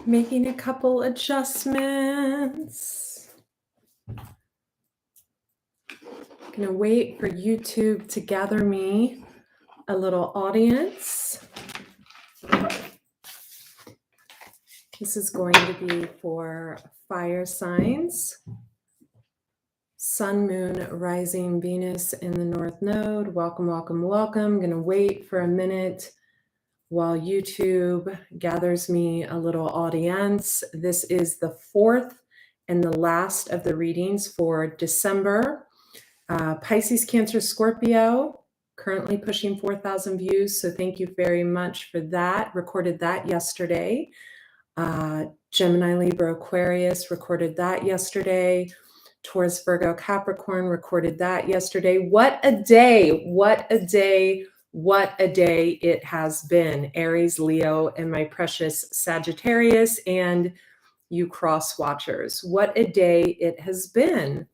Making a couple adjustments. Gonna wait for YouTube to gather me a little audience. This is going to be for fire signs. Sun, Moon, Rising, Venus in the North Node. Welcome, welcome, welcome. I'm gonna wait for a minute while YouTube gathers me a little audience. This is the fourth and the last of the readings for December. Pisces, Cancer, Scorpio, currently pushing 4,000 views. So thank you very much for that. Recorded that yesterday. Gemini, Libra, Aquarius, recorded that yesterday. Taurus, Virgo, Capricorn, recorded that yesterday. What a day. What a day. What a day it has been. Aries, Leo, and my precious Sagittarius, and you cross watchers. What a day it has been.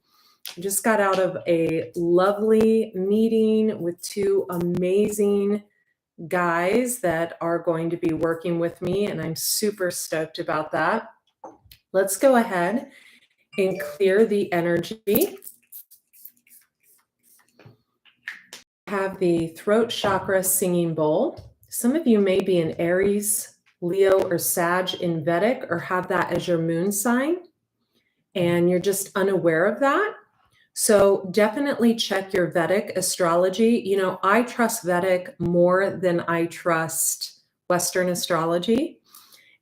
I just got out of a lovely meeting with two amazing guys that are going to be working with me, and I'm super stoked about that. Let's go ahead and clear the energy. Have the throat chakra singing bowl. Some of you may be an Aries, Leo, or Sag in Vedic, or have that as your moon sign, and you're just unaware of that. So definitely check your Vedic astrology. You know, I trust Vedic more than I trust Western astrology,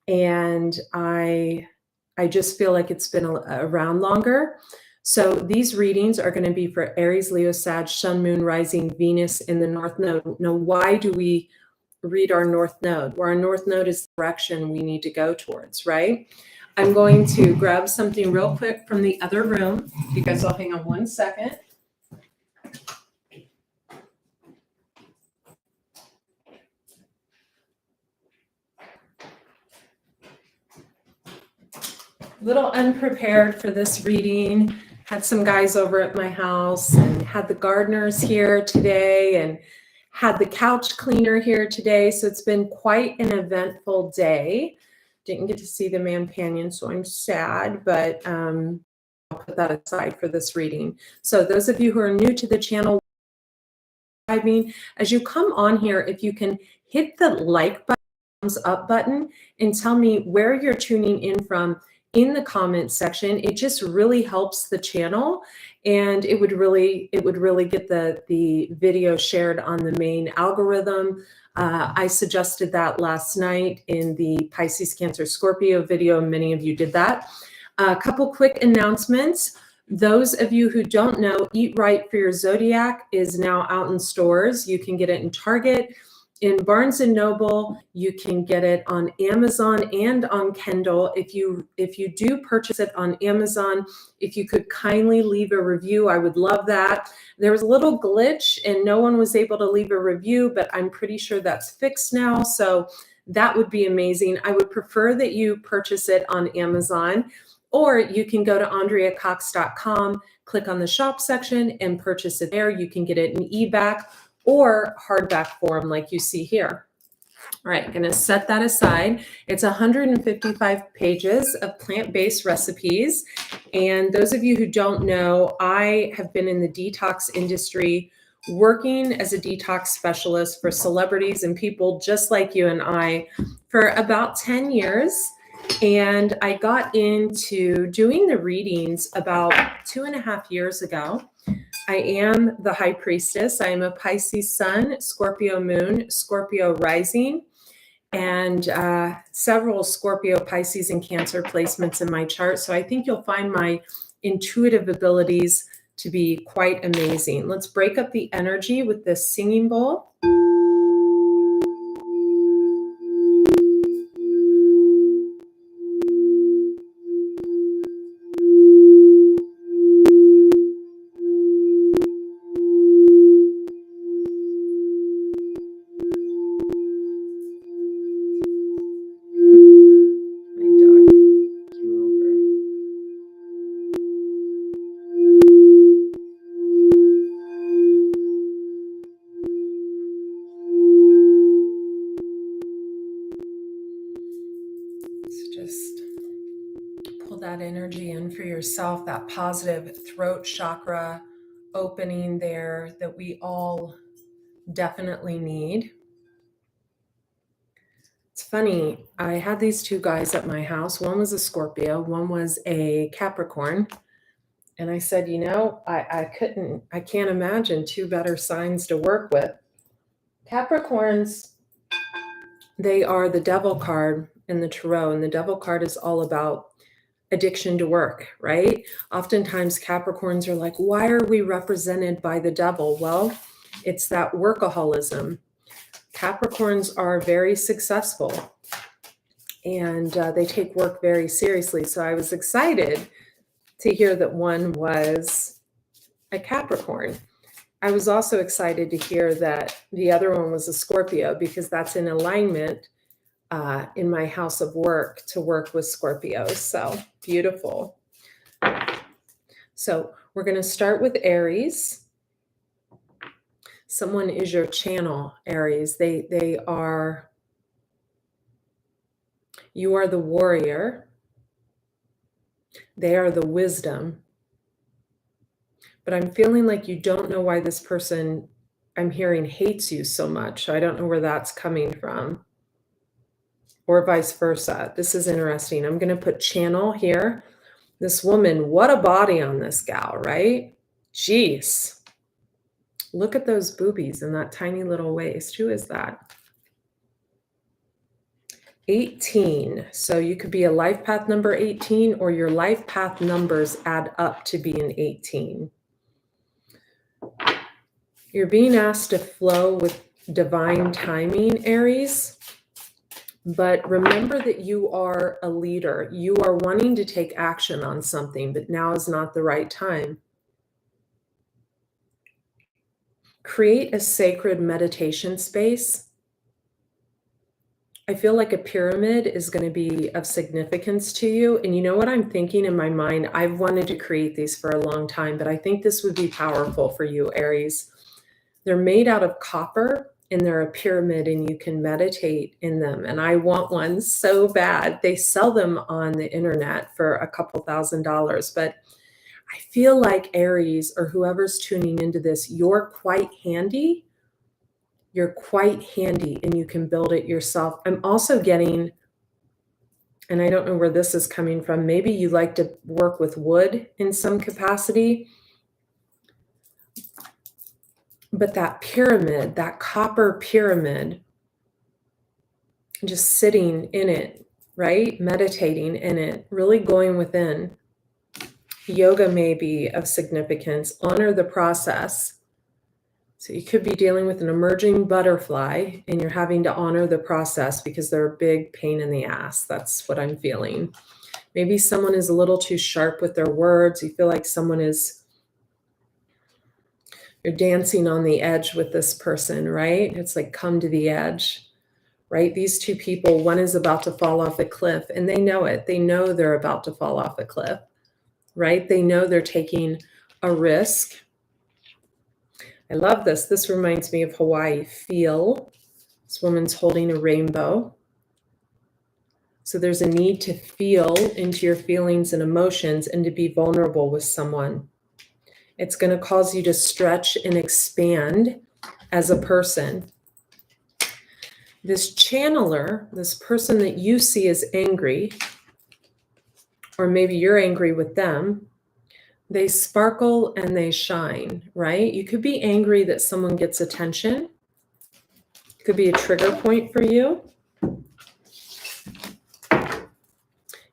and I just feel like it's been around longer. So these readings are going to be for Aries, Leo, Sag, Sun, Moon, Rising, Venus in the North Node. Now, why do we read our North Node? Well, our North Node is the direction we need to go towards, right? I'm going to grab something real quick from the other room. You guys will hang on one second. Little unprepared for this reading. Had some guys over at my house and had the gardeners here today and had the couch cleaner here today. So it's been quite an eventful day. Didn't get to see the Manpanion, so I'm sad, but I'll put that aside for this reading. So those of you who are new to the channel, I mean, as you come on here, if you can hit the like button, thumbs up button, and tell me where you're tuning in from in the comment section. It just really helps the channel, and it would really get the video shared on the main algorithm. I suggested that last night in the Pisces, Cancer, Scorpio video. Many of you did that. A couple quick announcements. Those of you who don't know, Eat Right for Your Zodiac is now out in stores. You can get it in Target, in Barnes & Noble. You can get it on Amazon and on Kindle. If you do purchase it on Amazon, if you could kindly leave a review, I would love that. There was a little glitch and no one was able to leave a review, but I'm pretty sure that's fixed now. So that would be amazing. I would prefer that you purchase it on Amazon, or you can go to AndreaCox.com, click on the shop section and purchase it there. You can get it in e-back or hardback form like you see here. All right, going to set that aside. It's 155 pages of plant-based recipes. And those of you who don't know, I have been in the detox industry working as a detox specialist for celebrities and people just like you and I for about 10 years. And I got into doing the readings about 2.5 years ago. I am the high priestess. I am a Pisces sun, Scorpio moon, Scorpio rising, and several Scorpio, Pisces, and Cancer placements in my chart. So I think you'll find my intuitive abilities to be quite amazing. Let's break up the energy with this singing bowl. that energy in for yourself, that positive throat chakra opening there that we all definitely need. It's funny, I had these two guys at my house. One was a Scorpio, one was a Capricorn. And I said, I can't imagine two better signs to work with. Capricorns, they are the devil card in the tarot, and the devil card is all about addiction to work, right? Oftentimes Capricorns are like, why are we represented by the devil? Well, it's that workaholism. Capricorns are very successful and they take work very seriously. So I was excited to hear that one was a Capricorn. I was also excited to hear that the other one was a Scorpio, because that's in alignment in my house of work to work with Scorpios. So beautiful. So we're going to start with Aries. Someone is your channel, Aries. You are the warrior. They are the wisdom. But I'm feeling like you don't know why this person, I'm hearing, hates you so much. I don't know where that's coming from. Or vice versa. This is interesting. I'm going to put channel here. This woman, what a body on this gal, right? Jeez. Look at those boobies and that tiny little waist. Who is that? 18. So you could be a life path number 18, or your life path numbers add up to be an 18. You're being asked to flow with divine timing, Aries. But remember that you are a leader. You are wanting to take action on something, but now is not the right time. Create a sacred meditation space. I feel like a pyramid is going to be of significance to you. And you know what I'm thinking in my mind? I've wanted to create these for a long time, but I think this would be powerful for you, Aries. They're made out of copper, and they're a pyramid, and you can meditate in them. And I want one so bad. They sell them on the internet for a couple $1,000s, but I feel like Aries, or whoever's tuning into this, you're quite handy. You're quite handy, and you can build it yourself. I'm also getting, and I don't know where this is coming from, maybe you like to work with wood in some capacity. But that pyramid, that copper pyramid, just sitting in it, right? Meditating in it, really going within. Yoga may be of significance. Honor the process. So you could be dealing with an emerging butterfly, and you're having to honor the process because they're a big pain in the ass. That's what I'm feeling. Maybe someone is a little too sharp with their words. You feel like someone is, you're dancing on the edge with this person, right? It's like, come to the edge, right? These two people, one is about to fall off a cliff, and they know it. They know they're about to fall off a cliff, right? They know they're taking a risk. I love this. This reminds me of Hawaii. Feel. This woman's holding a rainbow. So there's a need to feel into your feelings and emotions and to be vulnerable with someone. It's going to cause you to stretch and expand as a person. This channeler, this person that you see as angry, or maybe you're angry with them, they sparkle and they shine, right? You could be angry that someone gets attention. It could be a trigger point for you.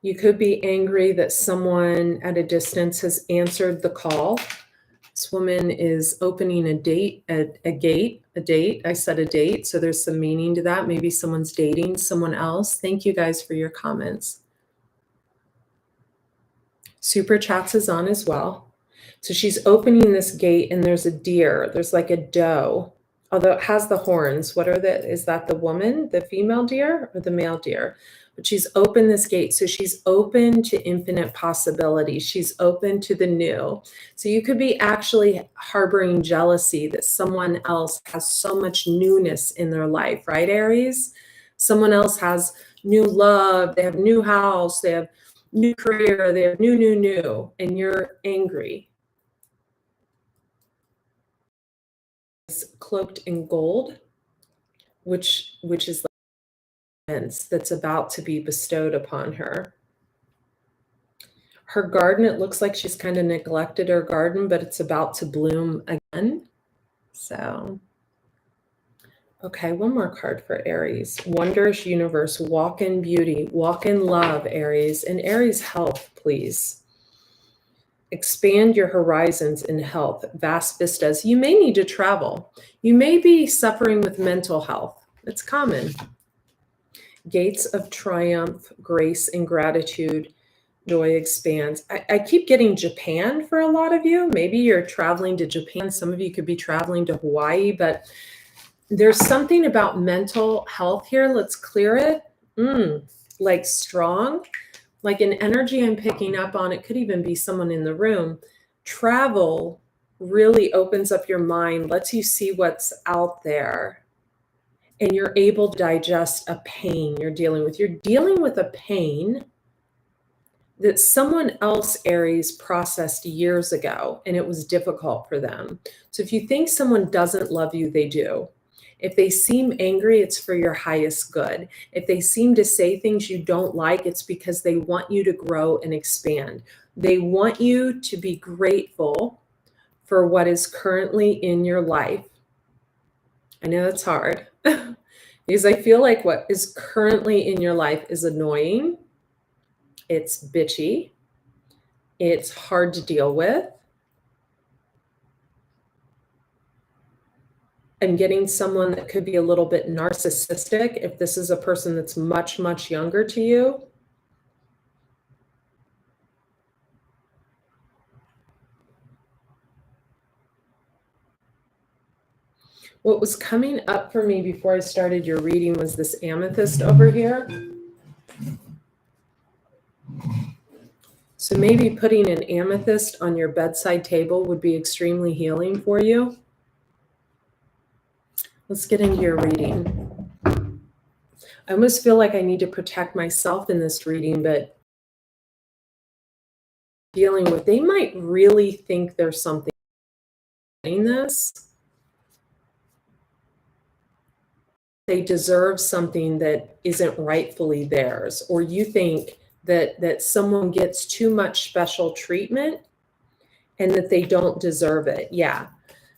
You could be angry that someone at a distance has answered the call. This woman is opening a date. I said a date, so there's some meaning to that. Maybe someone's dating someone else. Thank you guys for your comments. Super Chats is on as well. So she's opening this gate, and there's a deer. There's like a doe, although it has the horns. Is that the woman, the female deer, or the male deer? But she's opened this gate. So she's open to infinite possibilities. She's open to the new. So you could be actually harboring jealousy that someone else has so much newness in their life, right, Aries? Someone else has new love. They have new house. They have new career, they have new, and you're angry. It's cloaked in gold, which is that's about to be bestowed upon her. Her garden, it looks like she's kind of neglected her garden, but it's about to bloom again. So, okay, one more card for Aries. Wondrous universe, walk in beauty, walk in love, Aries. And Aries, health, please. Expand your horizons in health, vast vistas. You may need to travel. You may be suffering with mental health. It's common. Gates of triumph, grace and gratitude, joy expands. I keep getting Japan for a lot of you. Maybe you're traveling to Japan. Some of you could be traveling to Hawaii, but there's something about mental health here. Let's clear it. Like strong, like an energy I'm picking up on. It could even be someone in the room. Travel really opens up your mind, lets you see what's out there. And you're able to digest a pain you're dealing with. You're dealing with a pain that someone else, Aries, processed years ago, and it was difficult for them. So if you think someone doesn't love you, they do. If they seem angry, it's for your highest good. If they seem to say things you don't like, it's because they want you to grow and expand. They want you to be grateful for what is currently in your life. I know that's hard because I feel like what is currently in your life is annoying. It's bitchy. It's hard to deal with. I'm getting someone that could be a little bit narcissistic if this is a person that's much, much younger to you. What was coming up for me before I started your reading was this amethyst over here. So maybe putting an amethyst on your bedside table would be extremely healing for you. Let's get into your reading. I almost feel like I need to protect myself in this reading, but dealing with, they might really think there's something in this. They deserve something that isn't rightfully theirs, or you think that someone gets too much special treatment and that they don't deserve it. Yeah.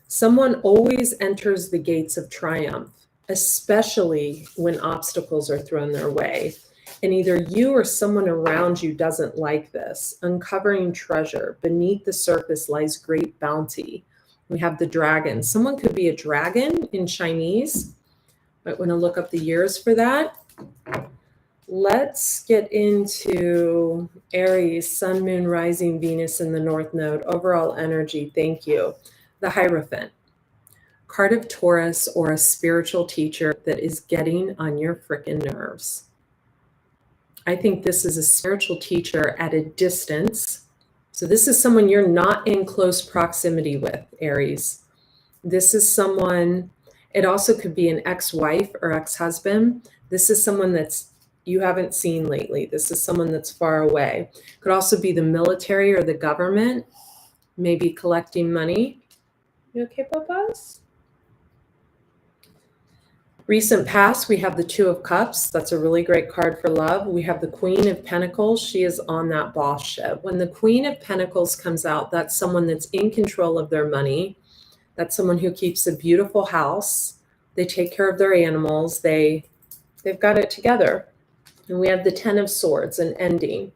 Someone always enters the gates of triumph, especially when obstacles are thrown their way. And either you or someone around you doesn't like this. Uncovering treasure. Beneath the surface lies great bounty. We have the dragon. Someone could be a dragon in Chinese. Might want to look up the years for that. Let's get into Aries, Sun, Moon, Rising, Venus in the North Node. Overall energy, thank you. The Hierophant. Card of Taurus, or a spiritual teacher that is getting on your frickin' nerves. I think this is a spiritual teacher at a distance. So this is someone you're not in close proximity with, Aries. This is someone, it also could be an ex-wife or ex-husband. This is someone that's you haven't seen lately. This is someone that's far away. Could also be the military or the government, maybe collecting money. You okay, Papas? Recent past, we have the Two of Cups. That's a really great card for love. We have the Queen of Pentacles. She is on that boss ship. When the Queen of Pentacles comes out, that's someone that's in control of their money. That's someone who keeps a beautiful house. They take care of their animals. They've got it together. And we have the Ten of Swords, an ending.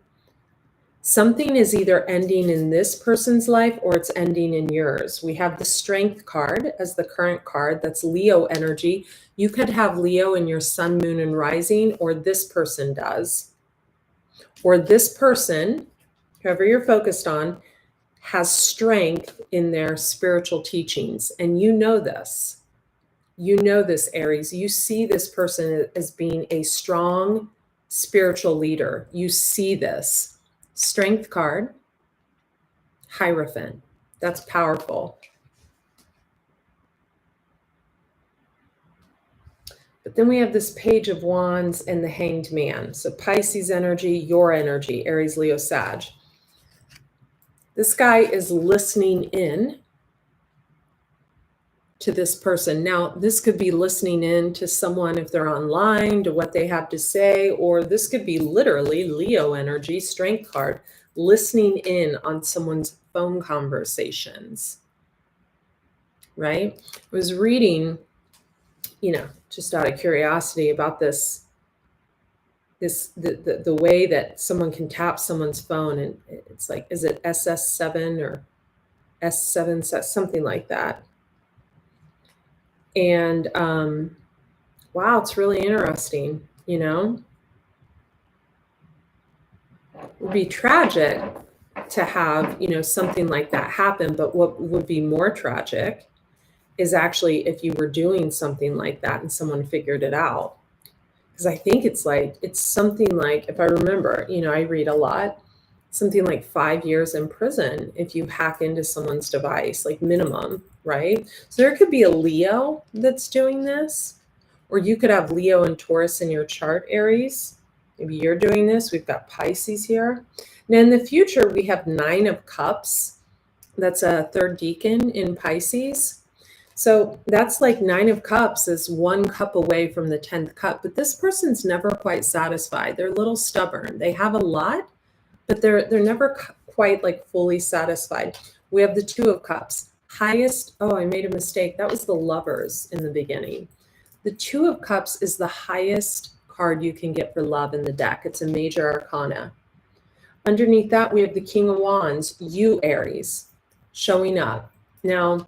Something is either ending in this person's life or it's ending in yours. We have the Strength card as the current card. That's Leo energy. You could have Leo in your Sun, Moon, and Rising, or this person does. Or this person, whoever you're focused on, has strength in their spiritual teachings. And you know this. You know this, Aries. You see this person as being a strong spiritual leader. You see this. Strength card, Hierophant. That's powerful. But then we have this Page of Wands and the Hanged Man. So Pisces energy, your energy, Aries, Leo, Sag. This guy is listening in to this person. Now, this could be listening in to someone if they're online, to what they have to say, or this could be literally Leo energy, Strength card, listening in on someone's phone conversations, right? I was reading, just out of curiosity about the way that someone can tap someone's phone, and it's like, is it SS7 or S7, something like that. And wow, it's really interesting, It would be tragic to have, something like that happen. But what would be more tragic is actually if you were doing something like that and someone figured it out. Because I think it's something like, if I remember, I read a lot, something like 5 years in prison if you hack into someone's device, like minimum, right? So there could be a Leo that's doing this, or you could have Leo and Taurus in your chart, Aries. Maybe you're doing this. We've got Pisces here. Now in the future, we have 9 of Cups. That's a third decan in Pisces. So that's like 9 of Cups is 1 cup away from the 10th cup. But this person's never quite satisfied. They're a little stubborn. They have a lot, but they're never quite like fully satisfied. We have the 2 of Cups. Highest, oh, I made a mistake. That was the Lovers in the beginning. The 2 of Cups is the highest card you can get for love in the deck. It's a major arcana. Underneath that, we have the King of Wands, you, Aries, showing up. Now,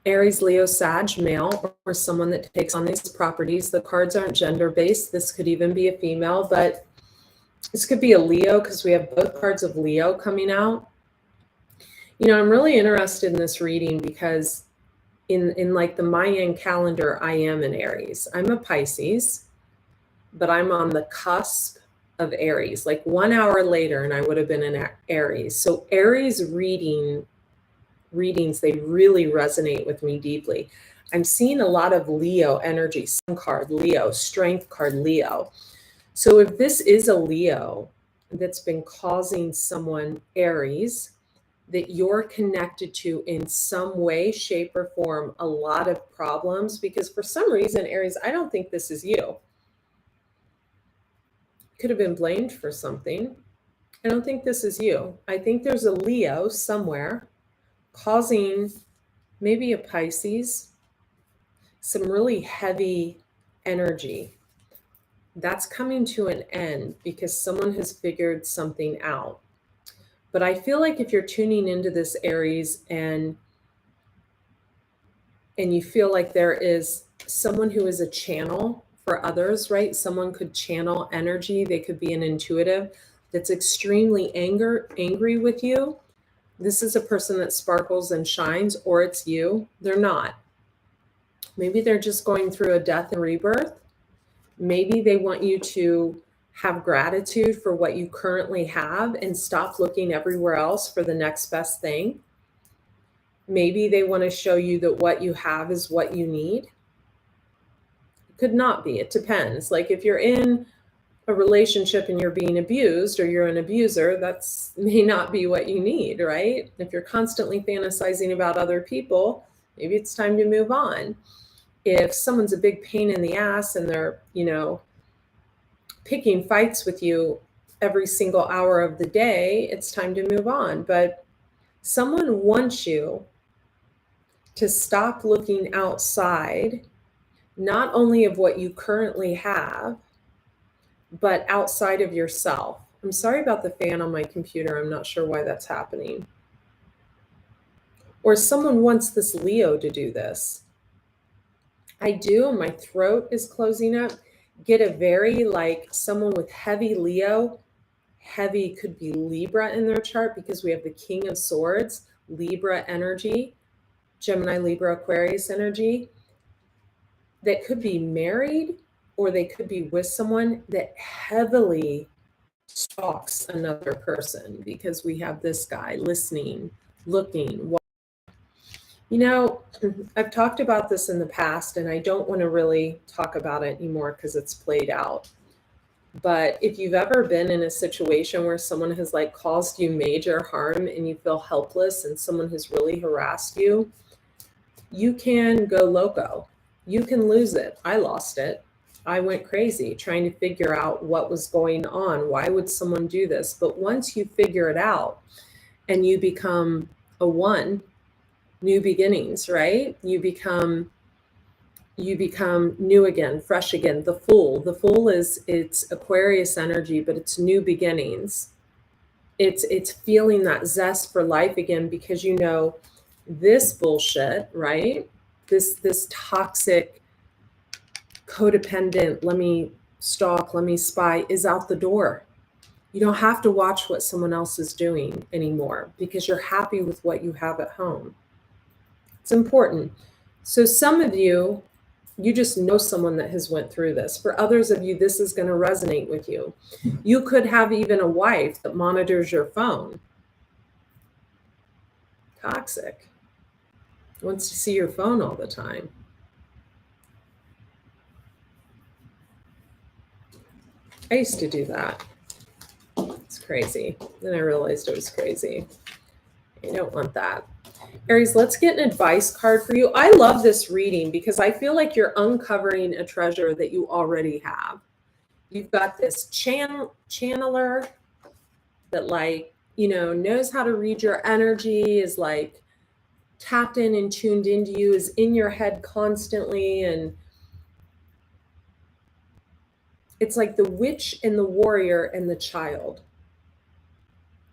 Aries, Leo, Sag, male, or someone that takes on these properties. The cards aren't gender-based. This could even be a female, but this could be a Leo because we have both cards of Leo coming out. I'm really interested in this reading because in like the Mayan calendar, I am an Aries. I'm a Pisces, but I'm on the cusp of Aries. Like 1 hour later, and I would have been an Aries. So Aries readings, they really resonate with me deeply. I'm seeing a lot of Leo energy, Sun card, Leo, Strength card, Leo. So if this is a Leo that's been causing someone, Aries, that you're connected to in some way, shape, or form, a lot of problems, because for some reason, Aries, I don't think this is you. Could have been blamed for something. I don't think this is you. I think there's a Leo somewhere causing maybe a Pisces some really heavy energy. That's coming to an end because someone has figured something out. But I feel like if you're tuning into this, Aries, and you feel like there is someone who is a channel for others, right? Someone could channel energy. They could be an intuitive that's extremely angry with you. This is a person that sparkles and shines, or it's you. They're not. Maybe they're just going through a death and rebirth. Maybe they want you to have gratitude for what you currently have and stop looking everywhere else for the next best thing. Maybe they want to show you that what you have is what you need. It could not be. It depends. Like if you're in a relationship and you're being abused, or you're an abuser, that's may not be what you need, right? If you're constantly fantasizing about other people, maybe it's time to move on. If someone's a big pain in the ass and they're, picking fights with you every single hour of the day, it's time to move on. But someone wants you to stop looking outside, not only of what you currently have, but outside of yourself. I'm sorry about the fan on my computer. I'm not sure why that's happening. Or someone wants this Leo to do this. I do, and my throat is closing up. Get a very like someone with heavy Leo. Heavy could be Libra in their chart because we have the King of Swords, Libra energy, Gemini, Libra, Aquarius energy. That could be married, or they could be with someone that heavily stalks another person, because we have this guy listening, looking. You know, I've talked about this in the past, and I don't want to really talk about it anymore because it's played out. But if you've ever been in a situation where someone has like caused you major harm and you feel helpless and someone has really harassed you, you can go loco. You can lose it. I lost it. I went crazy trying to figure out what was going on. Why would someone do this? But once you figure it out and you become a one, new beginnings, right? You become new again, fresh again. The fool is, it's Aquarius energy, but it's new beginnings. It's feeling that zest for life again, because you know this bullshit, right? This toxic, codependent, let me stalk, let me spy, is out the door. You don't have to watch what someone else is doing anymore because you're happy with what you have at home. It's important. So some of you, you just know someone that has went through this. For others of you, this is going to resonate with you. You could have even a wife that monitors your phone. Toxic. Wants to see your phone all the time. I used to do that. It's crazy. Then I realized it was crazy. You don't want that. Aries, let's get an advice card for you. I love this reading because I feel like you're uncovering a treasure that you already have. You've got this channeler that, like, you know, knows how to read your energy, is like tapped in and tuned into you, is in your head constantly. And it's like the witch and the warrior and the child,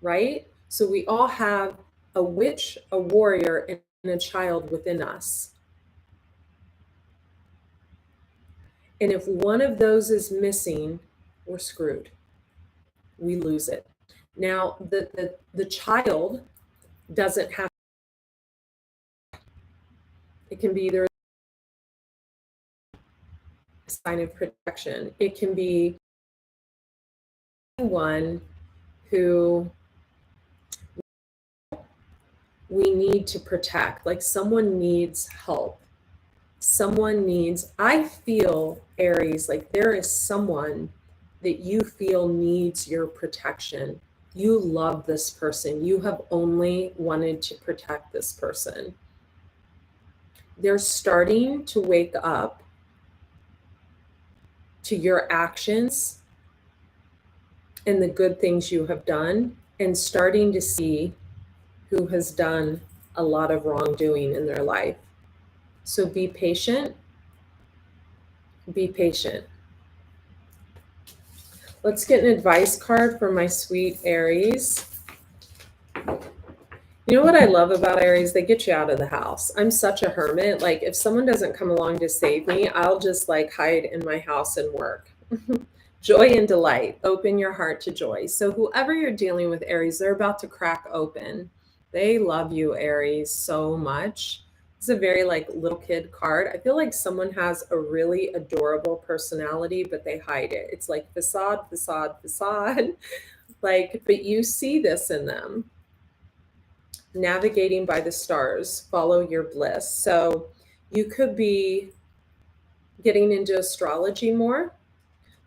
right? So we all have a witch, a warrior, and a child within us. And if one of those is missing, we're screwed. We lose it. Now, the child doesn't have, it can be either a sign of protection. It can be one who we need to protect, like someone needs help. Someone needs, I feel, Aries, like there is someone that you feel needs your protection. You love this person. You have only wanted to protect this person. They're starting to wake up to your actions and the good things you have done, and starting to see who has done a lot of wrongdoing in their life. So be patient. Be patient. Let's get an advice card for my sweet Aries. You know what I love about Aries? They get you out of the house. I'm such a hermit. Like if someone doesn't come along to save me, I'll just like hide in my house and work. Joy and delight. Open your heart to joy. So whoever you're dealing with, Aries, they're about to crack open. They love you, Aries, so much. It's a very like little kid card. I feel like someone has a really adorable personality, but they hide it. It's like facade, facade, facade. Like, but you see this in them. Navigating by the stars, follow your bliss. So you could be getting into astrology more,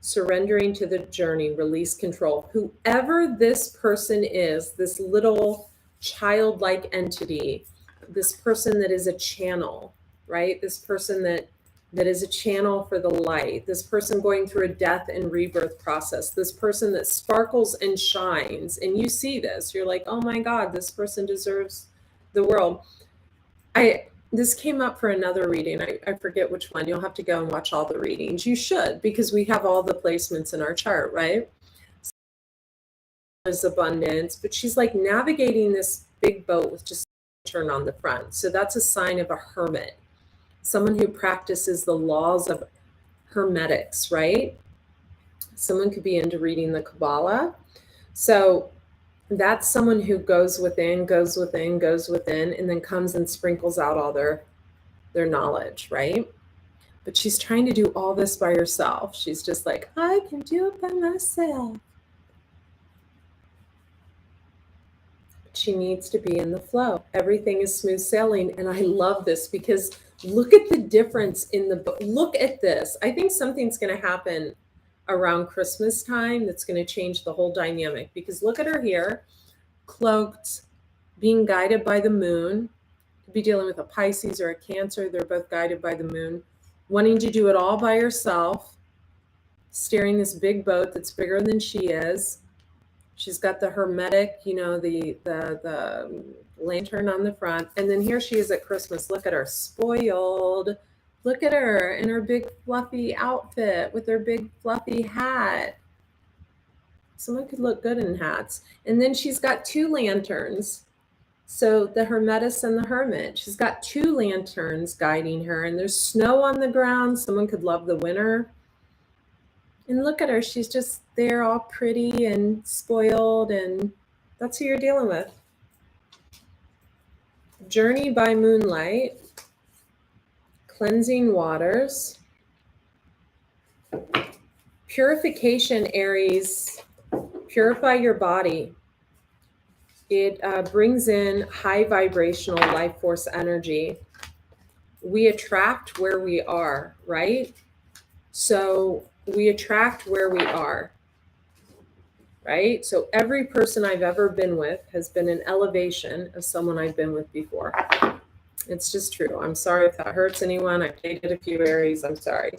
surrendering to the journey, release control. Whoever this person is, this little childlike entity, this person that is a channel, right? This person that is a channel for the light, this person going through a death and rebirth process, this person that sparkles and shines, and you see this, you're like, oh my God, this person deserves the world. This came up for another reading. I forget which one. You'll have to go and watch all the readings. You should, because we have all the placements in our chart, right? There's abundance, but she's like navigating this big boat with just a turn on the front. So that's a sign of a hermit, someone who practices the laws of hermetics, right? Someone could be into reading the Kabbalah. So that's someone who goes within, goes within, goes within, and then comes and sprinkles out all their knowledge, right? But she's trying to do all this by herself. She's just like, I can do it by myself. she needs to be in the flow. Everything is smooth sailing. And I love this because look at the difference in the book. Look at this. I think something's going to happen around Christmas time that's going to change the whole dynamic, because look at her here, cloaked, being guided by the moon. Could be dealing with a Pisces or a Cancer. They're both guided by the moon, wanting to do it all by herself, steering this big boat that's bigger than she is. She's got the hermetic, the lantern on the front. And then here she is at Christmas. Look at her, spoiled. Look at her in her big fluffy outfit with her big fluffy hat. Someone could look good in hats. And then she's got two lanterns. So the Hermetis and the Hermit. She's got two lanterns guiding her, and there's snow on the ground. Someone could love the winter. And look at her. She's just there all pretty and spoiled, and that's who you're dealing with. Journey by moonlight. Cleansing waters. Purification, Aries. Purify your body. It brings in high vibrational life force energy. We attract where we are, right? So we attract where we are, right? So every person I've ever been with has been an elevation of someone I've been with before. It's just true. I'm sorry if that hurts anyone. I've dated a few Aries. I'm sorry.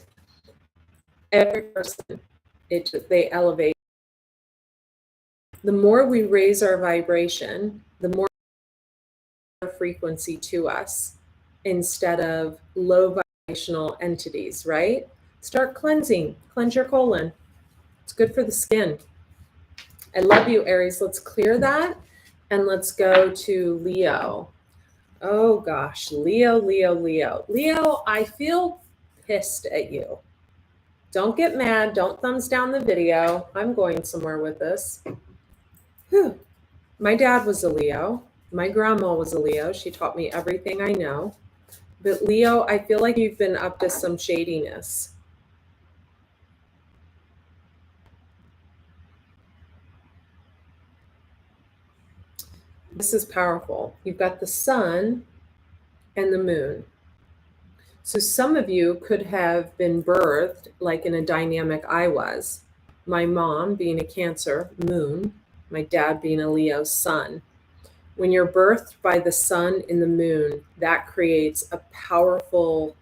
Every person, they elevate. The more we raise our vibration, the more frequency to us instead of low vibrational entities, right? Start cleansing. Cleanse your colon. It's good for the skin. I love you, Aries. Let's clear that and let's go to Leo. Oh gosh, Leo. Leo, I feel pissed at you. Don't get mad. Don't thumbs down the video. I'm going somewhere with this. Whew. My dad was a Leo. My grandma was a Leo. She taught me everything I know. But Leo, I feel like you've been up to some shadiness. This is powerful. You've got the sun and the moon. So some of you could have been birthed like in a dynamic I was. My mom being a Cancer, moon. My dad being a Leo, sun. When you're birthed by the sun and the moon, that creates a powerful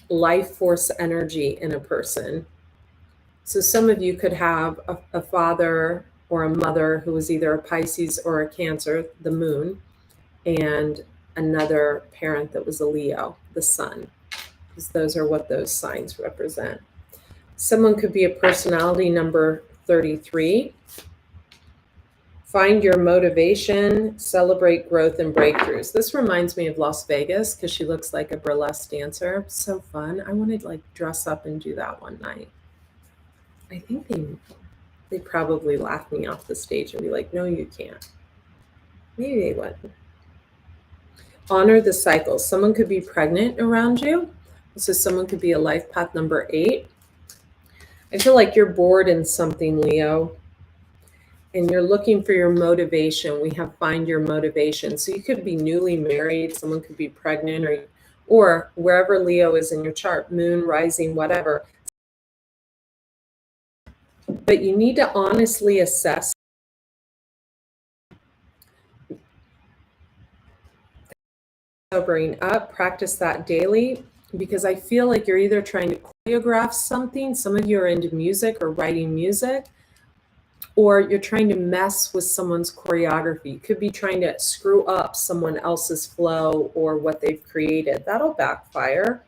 life force energy in a person. So some of you could have a father or a mother who was either a Pisces or a Cancer, the moon, and another parent that was a Leo, the sun, because those are what those signs represent. Someone could be a personality number 33. Find your motivation, celebrate growth and breakthroughs. This reminds me of Las Vegas because she looks like a burlesque dancer. So fun. I wanted to dress up and do that one night. I think they probably laugh me off the stage and be like, no, you can't. Maybe they wouldn't. Honor the cycle. Someone could be pregnant around you. So someone could be a life path number 8. I feel like you're bored in something, Leo, and you're looking for your motivation. We have find your motivation. So you could be newly married. Someone could be pregnant, or wherever Leo is in your chart, moon, rising, whatever. But you need to honestly assess sobering up, practice that daily, because I feel like you're either trying to choreograph something. Some of you are into music or writing music, or you're trying to mess with someone's choreography. You could be trying to screw up someone else's flow or what they've created. That'll backfire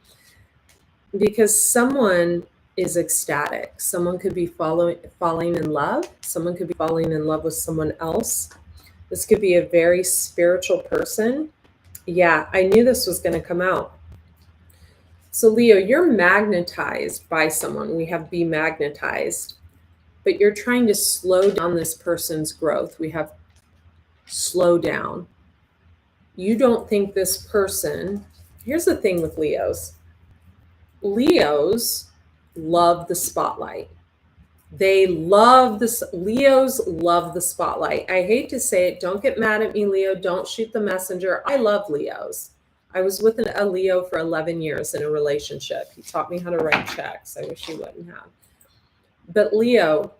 because someone is ecstatic. Someone could be falling in love. Someone could be falling in love with someone else. This could be a very spiritual person. Yeah, I knew this was going to come out. So Leo, you're magnetized by someone. We have be magnetized, but you're trying to slow down this person's growth. We have slow down. You don't think this person, here's the thing with Leos. Leos love the spotlight. They love this. Leos love the spotlight. I hate to say it. Don't get mad at me, Leo. Don't shoot the messenger. I love Leos. I was with a Leo for 11 years in a relationship. He taught me how to write checks. I wish he wouldn't have. But Leo,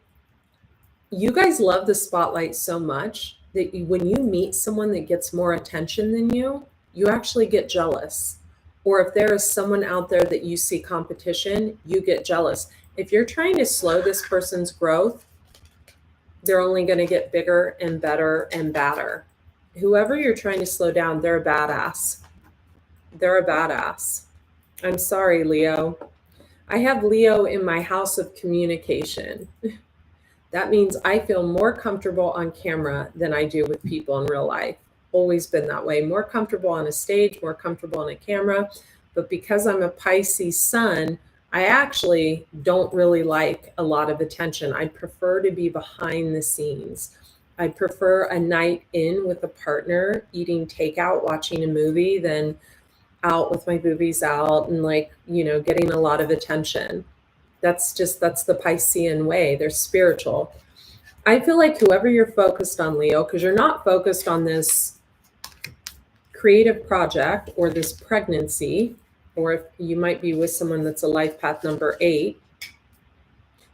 you guys love the spotlight so much that when you meet someone that gets more attention than you actually get jealous. Or if there is someone out there that you see competition, you get jealous. If you're trying to slow this person's growth, they're only going to get bigger and better and badder. Whoever you're trying to slow down, they're a badass. They're a badass. I'm sorry, Leo. I have Leo in my house of communication. That means I feel more comfortable on camera than I do with people in real life. Always been that way. More comfortable on a stage, more comfortable on a camera. But because I'm a Pisces sun, I actually don't really like a lot of attention. I'd prefer to be behind the scenes. I'd prefer a night in with a partner, eating takeout, watching a movie, than out with my boobies out and getting a lot of attention. That's the Piscean way. They're spiritual. I feel like whoever you're focused on, Leo, because you're not focused on this creative project or this pregnancy, or if you might be with someone that's a life path number 8,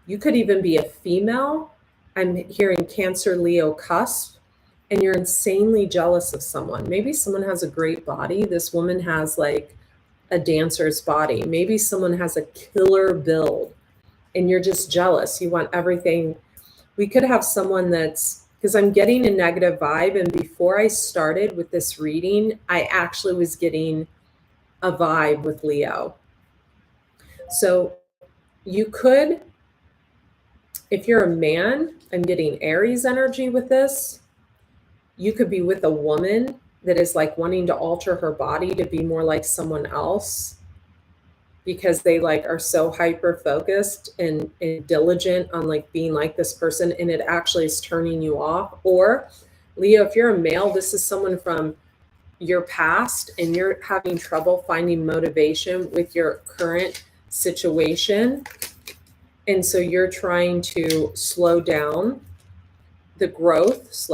you could even be a female. I'm hearing Cancer, Leo cusp, and you're insanely jealous of someone. Maybe someone has a great body. This woman has like a dancer's body. Maybe someone has a killer build and you're just jealous. You want everything. We could have someone because I'm getting a negative vibe. And before I started with this reading, I actually was getting a vibe with Leo. So you could, if you're a man, I'm getting Aries energy with this. You could be with a woman that is like wanting to alter her body to be more like someone else because they are so hyper focused and diligent on being like this person, and it actually is turning you off. Or Leo, if you're a male, this is someone from your past and you're having trouble finding motivation with your current situation. And so you're trying to slow down the growth,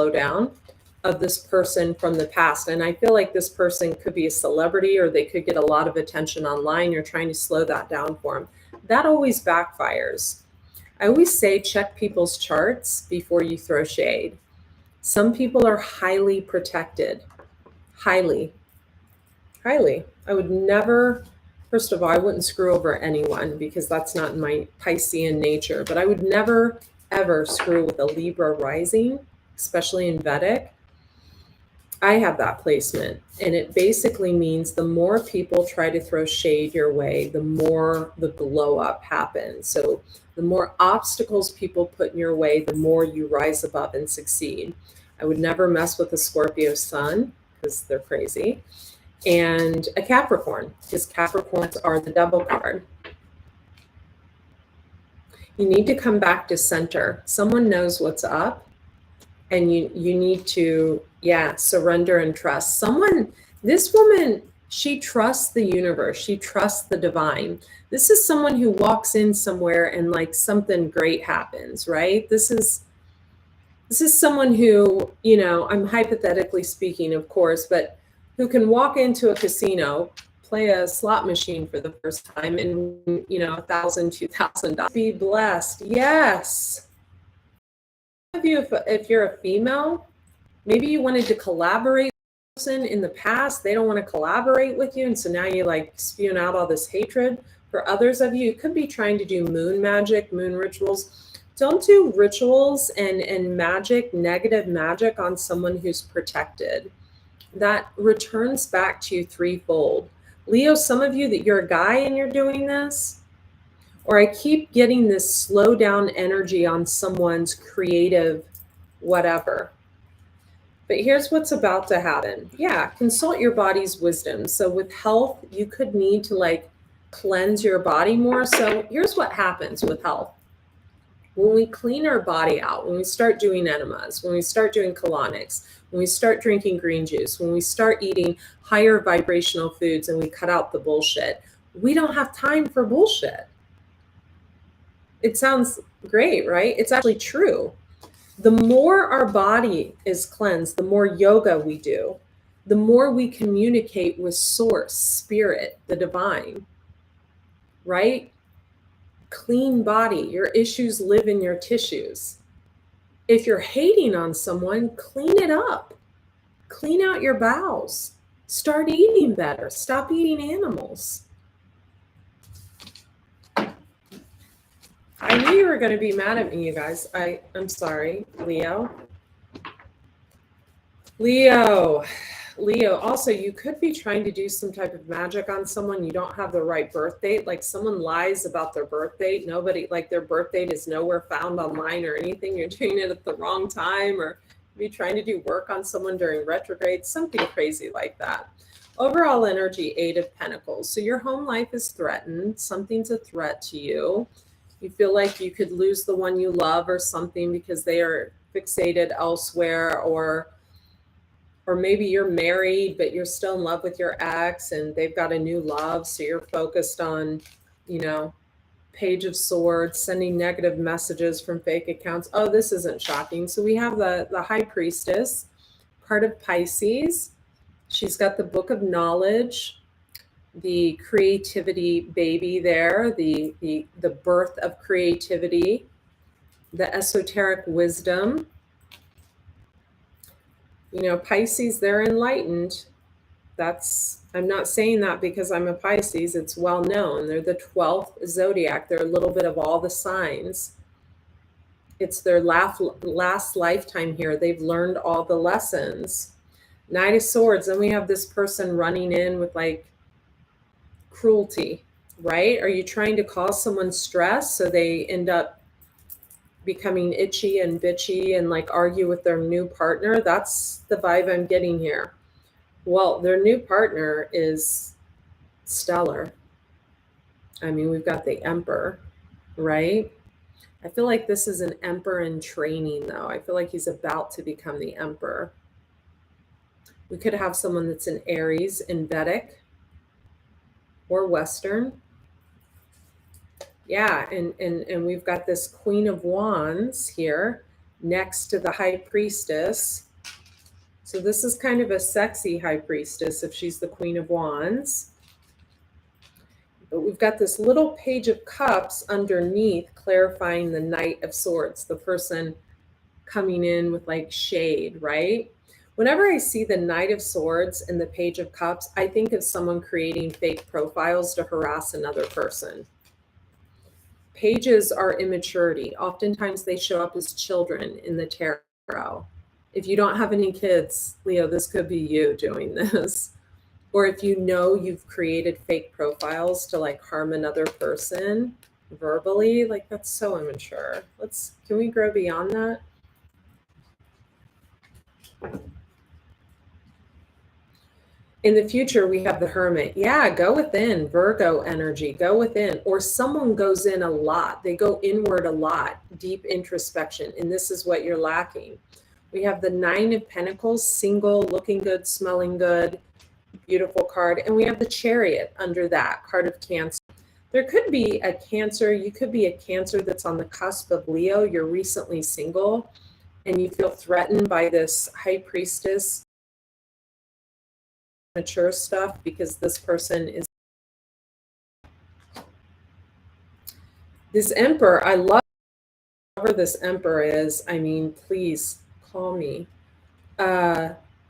of this person from the past. And I feel like this person could be a celebrity or they could get a lot of attention online. You're trying to slow that down for them. That always backfires. I always say check people's charts before you throw shade. Some people are highly protected. Highly. I would never, first of all, I wouldn't screw over anyone because that's not in my Piscean nature, but I would never, ever screw with a Libra rising, especially in Vedic. I have that placement, and it basically means the more people try to throw shade your way, the more the glow up happens. So the more obstacles people put in your way, the more you rise above and succeed. I would never mess with a Scorpio sun because they're crazy, and a Capricorn, because Capricorns are the devil card. You need to come back to center. Someone knows what's up, and you need to surrender and trust. This woman, she trusts the universe. She trusts the divine. This is someone who walks in somewhere and something great happens, right? This is someone who, I'm hypothetically speaking, of course, but who can walk into a casino, play a slot machine for the first time and, $1,000, $2,000. Be blessed. Yes. If you're a female, maybe you wanted to collaborate with a person in the past. They don't want to collaborate with you. And so now you spewing out all this hatred. For others of you, you could be trying to do moon magic, moon rituals. Don't do rituals and magic, negative magic on someone who's protected. That returns back to you threefold. Leo, some of you that you're a guy and you're doing this, or I keep getting this slow down energy on someone's creative whatever. But here's what's about to happen. Yeah, consult your body's wisdom. So with health, you could need to cleanse your body more. So here's what happens with health. When we clean our body out, when we start doing enemas, when we start doing colonics, when we start drinking green juice, when we start eating higher vibrational foods and we cut out the bullshit, we don't have time for bullshit. It sounds great, right? It's actually true. The more our body is cleansed, the more yoga we do, the more we communicate with source, spirit, the divine, right? Clean body. Your issues live in your tissues. If you're hating on someone, clean it up. Clean out your bowels. Start eating better. Stop eating animals. I knew you were going to be mad at me, you guys. I'm sorry, Leo. Leo, also, you could be trying to do some type of magic on someone. You don't have the right birth date. Like someone lies about their birth date. Nobody, like their birth date is nowhere found online or anything. You're doing it at the wrong time, or be trying to do work on someone during retrograde, something crazy like that. Overall energy, 8 of Pentacles. So your home life is threatened. Something's a threat to you. You feel like you could lose the one you love or something because they are fixated elsewhere, or maybe you're married, but you're still in love with your ex and they've got a new love. So you're focused on, Page of Swords, sending negative messages from fake accounts. Oh, this isn't shocking. So we have the High Priestess, part of Pisces. She's got the Book of Knowledge, the creativity baby there, the birth of creativity, the esoteric wisdom. Pisces, they're enlightened. I'm not saying that because I'm a Pisces. It's well known. They're the 12th zodiac. They're a little bit of all the signs. It's their last lifetime here. They've learned all the lessons. Knight of Swords. And we have this person running in with like cruelty, right? Are you trying to cause someone stress so they end up becoming itchy and bitchy and like argue with their new partner? That's the vibe I'm getting here. Well, their new partner is stellar. I mean, we've got the Emperor, right? I feel like this is an Emperor in training, though. I feel like he's about to become the Emperor. We could have someone that's an Aries in Vedic or Western. Yeah, and we've got this Queen of Wands here next to the High Priestess. So this is kind of a sexy High Priestess if she's the Queen of Wands. But we've got this little Page of Cups underneath clarifying the Knight of Swords, the person coming in with like shade, right? Whenever I see the Knight of Swords and the Page of Cups, I think of someone creating fake profiles to harass another person. Pages are immaturity. Oftentimes they show up as children in the tarot. If you don't have any kids, Leo, this could be you doing this. Or if you've created fake profiles to like harm another person verbally, like that's so immature. Can we grow beyond that? In the future, we have the Hermit. Yeah, go within, Virgo energy, go within. Or someone goes in a lot. They go inward a lot, deep introspection. And this is what you're lacking. We have the 9 of Pentacles, single, looking good, smelling good, beautiful card. And we have the Chariot under that, card of Cancer. There could be a Cancer. You could be a Cancer that's on the cusp of Leo. You're recently single and you feel threatened by this High Priestess mature stuff because this person is this Emperor. I love whoever this Emperor is. I mean, please call me.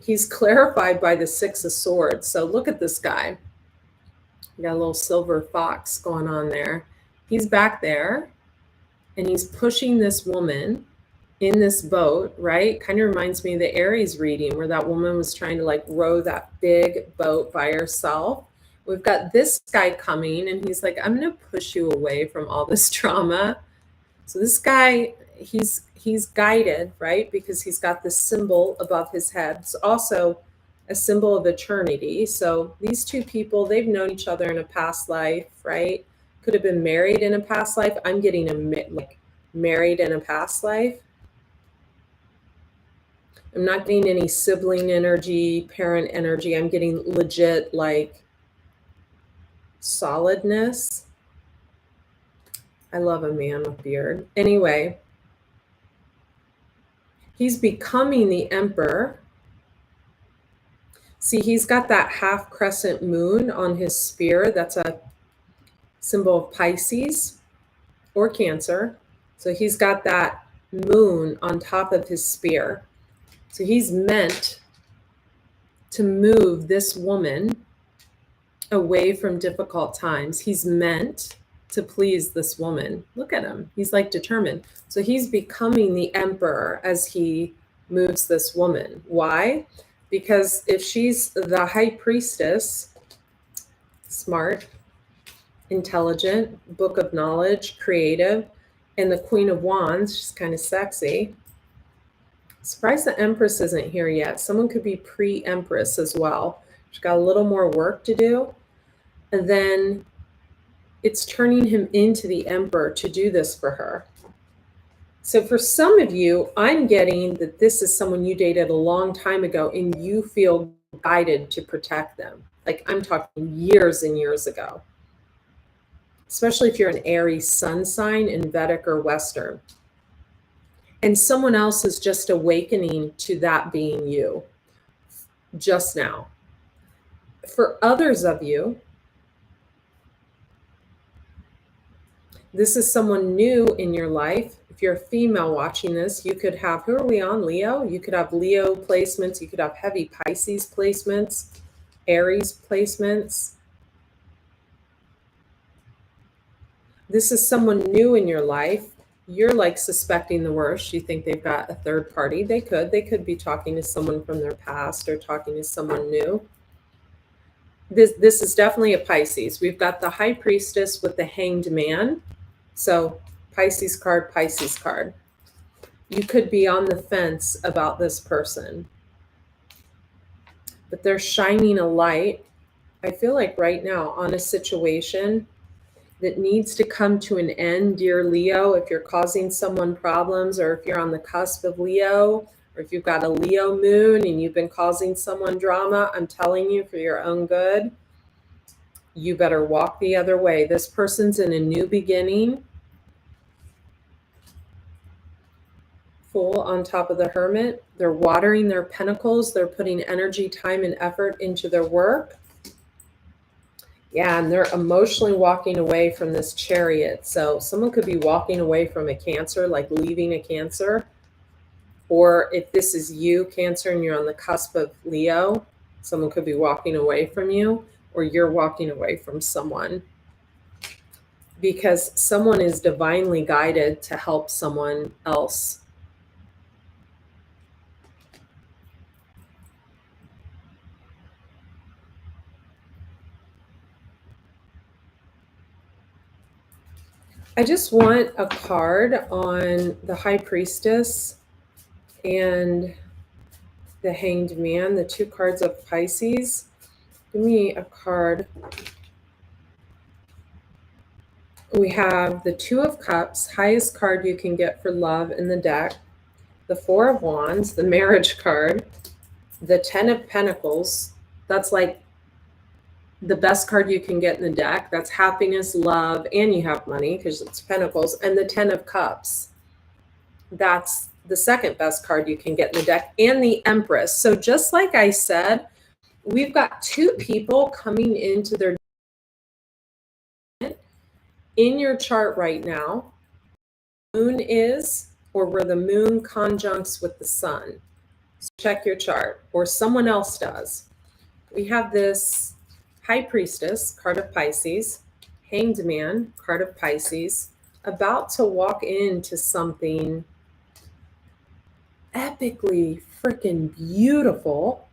He's clarified by the 6 of Swords. So look at this guy. You got a little silver fox going on there. He's back there and he's pushing this woman in this boat, right? Kind of reminds me of the Aries reading where that woman was trying to like row that big boat by herself. We've got this guy coming and he's like, I'm going to push you away from all this trauma. So this guy, he's guided, right? Because he's got this symbol above his head. It's also a symbol of eternity. So these two people, they've known each other in a past life, right? Could have been married in a past life. I'm getting married in a past life. I'm not getting any sibling energy, parent energy. I'm getting legit like solidness. I love a man with beard. Anyway, he's becoming the emperor. See, he's got that half crescent moon on his spear. That's a symbol of Pisces or Cancer. So he's got that moon on top of his spear. So he's meant to move this woman away from difficult times. He's meant to please this woman. Look at him. He's like determined. So he's becoming the emperor as he moves this woman. Why? Because if she's the high priestess, smart, intelligent, book of knowledge, creative, and the Queen of Wands, she's kind of sexy. Surprised the Empress isn't here yet. Someone could be pre-Empress as well. She's got a little more work to do. And then it's turning him into the emperor to do this for her. So for some of you, I'm getting that this is someone you dated a long time ago and you feel guided to protect them. Like I'm talking years and years ago. Especially if you're an Aries sun sign in Vedic or Western. And someone else is just awakening to that being you just now. For others of you, this is someone new in your life. If you're a female watching this, you could have, who are we on, Leo? You could have Leo placements. You could have heavy Pisces placements, Aries placements. This is someone new in your life. You're like suspecting the worst. You think they've got a third party. They could be talking to someone from their past or talking to someone new. This is definitely a Pisces. We've got the High Priestess with the Hanged Man. So Pisces card, Pisces card. You could be on the fence about this person, but they're shining a light, I feel like right now, on a situation that needs to come to an end, dear Leo. If you're causing someone problems, or if you're on the cusp of Leo, or if you've got a Leo moon and you've been causing someone drama, I'm telling you, for your own good, you better walk the other way. This person's in a new beginning. Fool on top of the Hermit. They're watering their pentacles. They're putting energy, time, and effort into their work. Yeah, and they're emotionally walking away from this Chariot. So someone could be walking away from a Cancer, like leaving a Cancer. Or if this is you, Cancer, and you're on the cusp of Leo, someone could be walking away from you, or you're walking away from someone. Because someone is divinely guided to help someone else. I just want a card on the High Priestess and the Hanged Man, the two cards of Pisces. Give me a card. We have the Two of Cups, highest card you can get for love in the deck. The Four of Wands, the marriage card. The Ten of Pentacles, that's like the best card you can get in the deck. That's happiness, love, and you have money because it's Pentacles. And the Ten of Cups, that's the second best card you can get in the deck, and the Empress. So just like I said, we've got two people coming into their in your chart right now. Moon is, or where the moon conjuncts with the sun. So check your chart, or someone else does. We have this High Priestess, card of Pisces, Hanged Man, card of Pisces, about to walk into something epically freaking beautiful.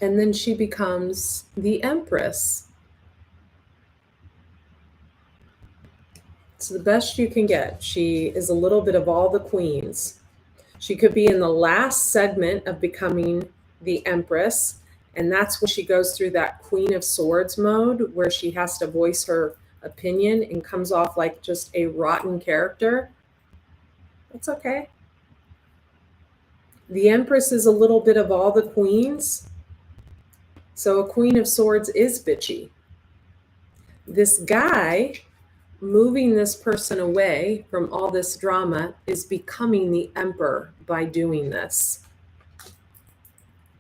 And then she becomes the Empress. It's the best you can get. She is a little bit of all the queens. She could be in the last segment of becoming the Empress. And that's when she goes through that Queen of Swords mode where she has to voice her opinion and comes off like just a rotten character. That's okay. The Empress is a little bit of all the queens. So a Queen of Swords is bitchy. this guy moving this person away from all this drama is becoming the emperor by doing this.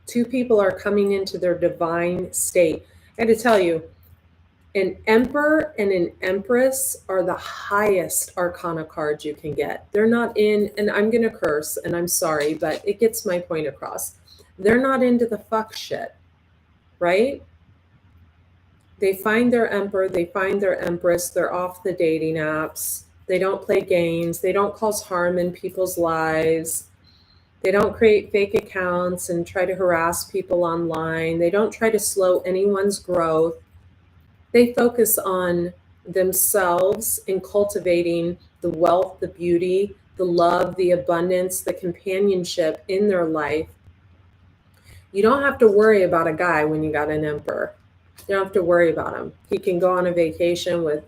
Two people are coming into their divine state. I had to tell you, an emperor and an empress are the highest arcana cards you can get. They're not in, and I'm going to curse, and I'm sorry, but it gets my point across. They're not into the fuck shit, right? They find their emperor, they find their empress, they're off the dating apps. They don't play games, they don't cause harm in people's lives. They don't create fake accounts and try to harass people online. They don't try to slow anyone's growth. They focus on themselves in cultivating the wealth, the beauty, the love, the abundance, the companionship in their life. You don't have to worry about a guy when you got an emperor. You don't have to worry about him. He can go on a vacation with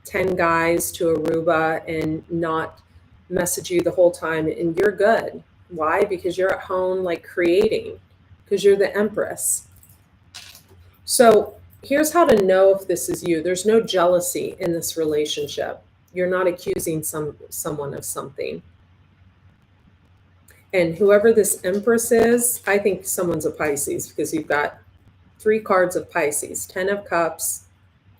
10 guys to Aruba and not message you the whole time, and you're good. Why? Because you're at home like creating, because you're the empress. So here's how to know if this is you. There's no jealousy in this relationship. You're not accusing someone of something. And whoever this empress is, I think someone's a Pisces, because you've got 3 cards of Pisces: 10 of Cups,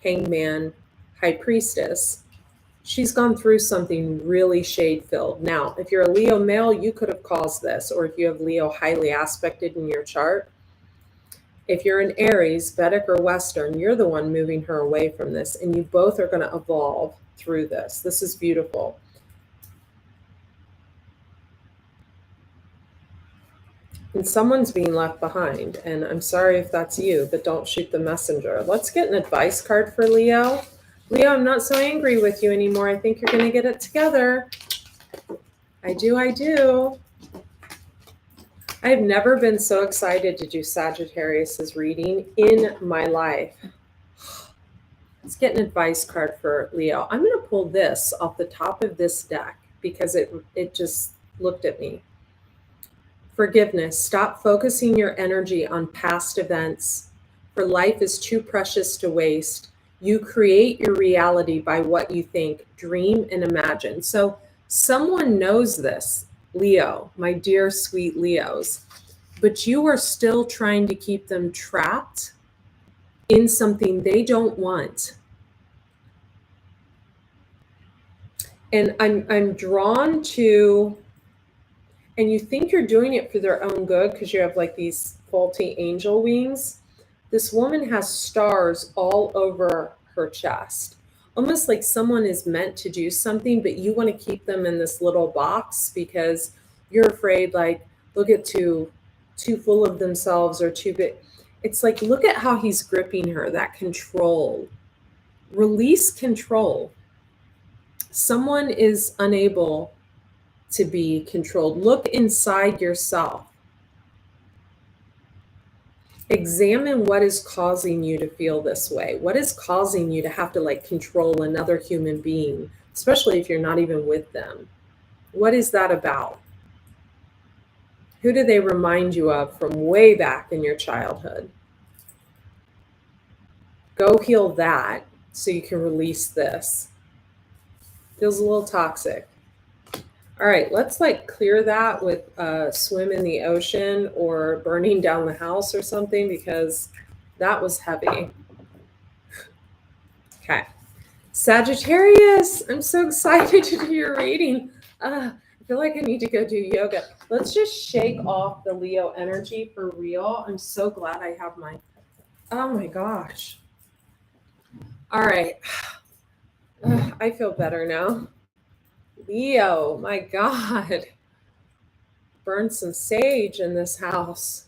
Hangman, High Priestess. She's gone through something really shade-filled. Now, if you're a Leo male, you could have caused this, or if you have Leo highly aspected in your chart. If you're an Aries, Vedic or Western, you're the one moving her away from this, and you both are going to evolve through this. This is beautiful. And someone's being left behind, and I'm sorry if that's you, but don't shoot the messenger. Let's get an advice card for Leo. Leo, I'm not so angry with you anymore. I think you're going to get it together. I do. I've never been so excited to do Sagittarius's reading in my life. Let's get an advice card for Leo. I'm going to pull this off the top of this deck because it just looked at me. Forgiveness. Stop focusing your energy on past events, for life is too precious to waste. You create your reality by what you think, dream, and imagine. So someone knows this, Leo, my dear sweet Leos, but you are still trying to keep them trapped in something they don't want. And I'm drawn to, and you think you're doing it for their own good because you have like these faulty angel wings. This woman has stars all over her chest, almost like someone is meant to do something, but you want to keep them in this little box because you're afraid, like, look at too full of themselves or too big. It's like, look at how he's gripping her, that control. Release control. Someone is unable to be controlled. Look inside yourself. Examine what is causing you to feel this way. What is causing you to have to like control another human being, especially if you're not even with them? What is that about? Who do they remind you of from way back in your childhood? Go heal that so you can release this. Feels a little toxic. All right, let's like clear that with swim in the ocean or burning down the house or something, because that was heavy. Okay. Sagittarius, I'm so excited to do your reading. I feel like I need to go do yoga. Let's just shake off the Leo energy for real. I'm so glad I have my, oh my gosh. All right. I feel better now. Leo, my God. Burn some sage in this house.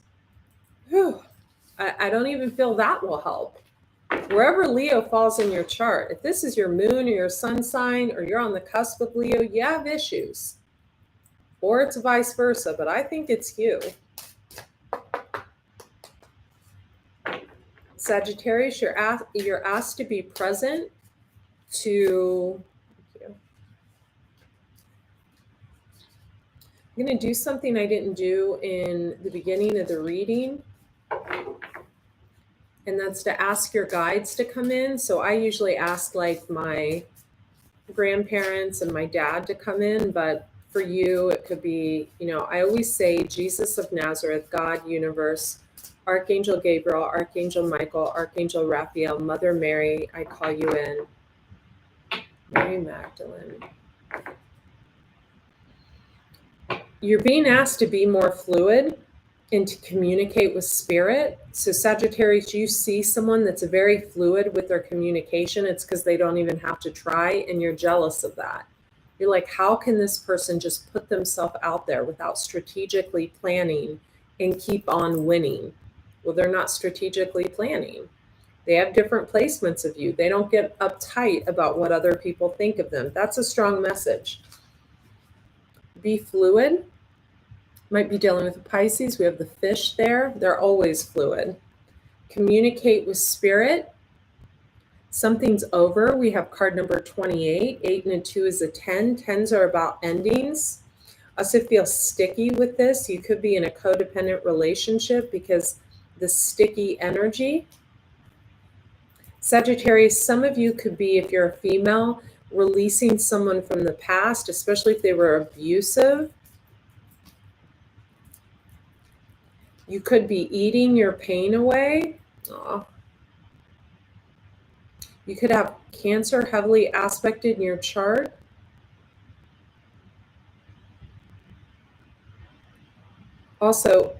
Whew. I don't even feel that will help. Wherever Leo falls in your chart, if this is your moon or your sun sign, or you're on the cusp of Leo, you have issues. Or it's vice versa, but I think it's you. Sagittarius, you're asked to be present to... I'm going to do something I didn't do in the beginning of the reading. and that's to ask your guides to come in. So I usually ask like my grandparents and my dad to come in, but for you, it could be, I always say Jesus of Nazareth, God, universe, Archangel Gabriel, Archangel Michael, Archangel Raphael, Mother Mary, I call you in. Mary Magdalene. You're being asked to be more fluid and to communicate with spirit. So Sagittarius, you see someone that's very fluid with their communication. It's because they don't even have to try, and you're jealous of that. You're like, how can this person just put themselves out there without strategically planning and keep on winning? Well, they're not strategically planning. They have different placements of you. They don't get uptight about what other people think of them. That's a strong message. Be fluid. Might be dealing with a Pisces. We have the fish there. They're always fluid. Communicate with spirit. Something's over. We have card number 28. 8 and a 2 is a 10. 10s are about endings. I also feel sticky with this. You could be in a codependent relationship because the sticky energy. Sagittarius, some of you could be, if you're a female, releasing someone from the past, especially if they were abusive. You could be eating your pain away. Aww. You could have Cancer heavily aspected in your chart. Also,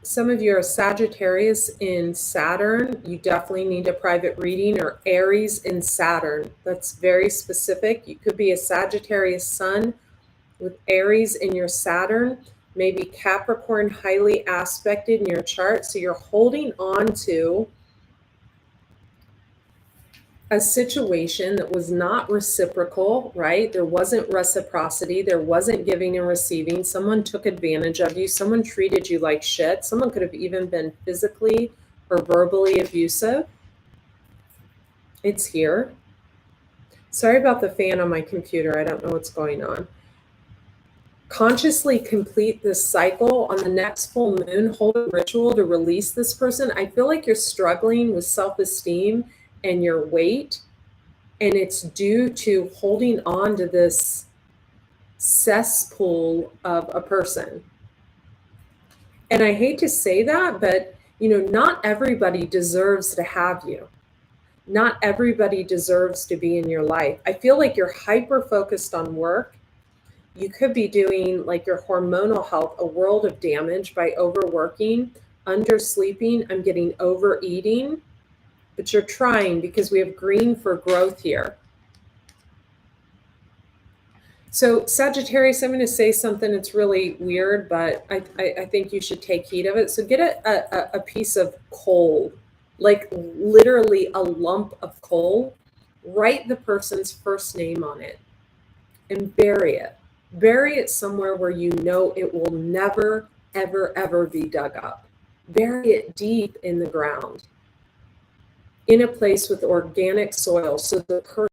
some of you are Sagittarius in Saturn. You definitely need a private reading, or Aries in Saturn. That's very specific. You could be a Sagittarius sun with Aries in your Saturn, maybe Capricorn highly aspected in your chart. So you're holding on to a situation that was not reciprocal, right? There wasn't reciprocity. There wasn't giving and receiving. Someone took advantage of you. Someone treated you like shit. Someone could have even been physically or verbally abusive. It's here. Sorry about the fan on my computer. I don't know what's going on. Consciously complete this cycle on the next full moon. Hold a ritual to release this person. I feel like you're struggling with self-esteem and your weight, and it's due to holding on to this cesspool of a person. And I hate to say that, but not everybody deserves to have you. Not everybody deserves to be in your life. I feel like you're hyper focused on work. You could be doing, like, your hormonal health a world of damage by overworking, undersleeping. I'm getting overeating. But you're trying, because we have green for growth here. So Sagittarius, I'm going to say something that's really weird, but I think you should take heed of it. So get a piece of coal, like literally a lump of coal, write the person's first name on it and bury it. Bury it somewhere where you know it will never, ever, ever be dug up. Bury it deep in the ground, in a place with organic soil, so the person,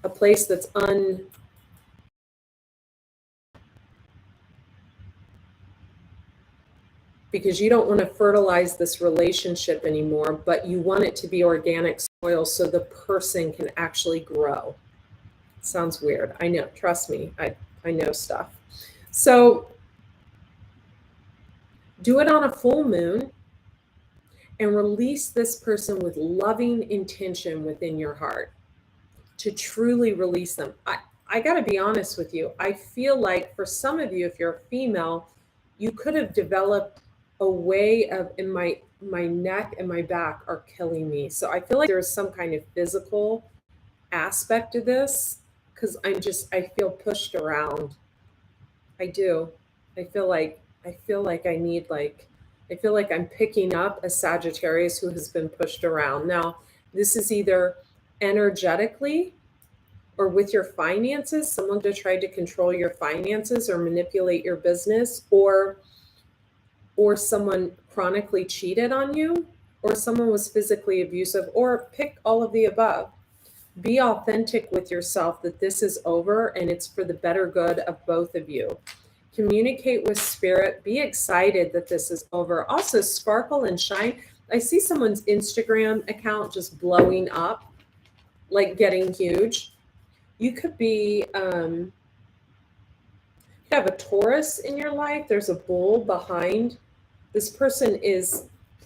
a place that's because you don't want to fertilize this relationship anymore, but you want it to be organic soil so the person can actually grow. Sounds weird. I know, trust me, I know stuff. So do it on a full moon and release this person with loving intention within your heart, to truly release them. I got to be honest with you. I feel like for some of you, if you're a female, you could have developed a way of, in my neck and my back are killing me. So I feel like there's some kind of physical aspect to this, because I feel pushed around. I do. I feel like I need, like, I feel like I'm picking up a Sagittarius who has been pushed around. Now, this is either energetically or with your finances, someone to try to control your finances or manipulate your business, or someone chronically cheated on you, or someone was physically abusive, or pick all of the above. Be authentic with yourself that this is over and it's for the better good of both of you. Communicate with spirit. Be excited that this is over. Also, sparkle and shine. I see someone's Instagram account just blowing up, like getting huge. You could be, you have a Taurus in your life. There's a bull behind. This person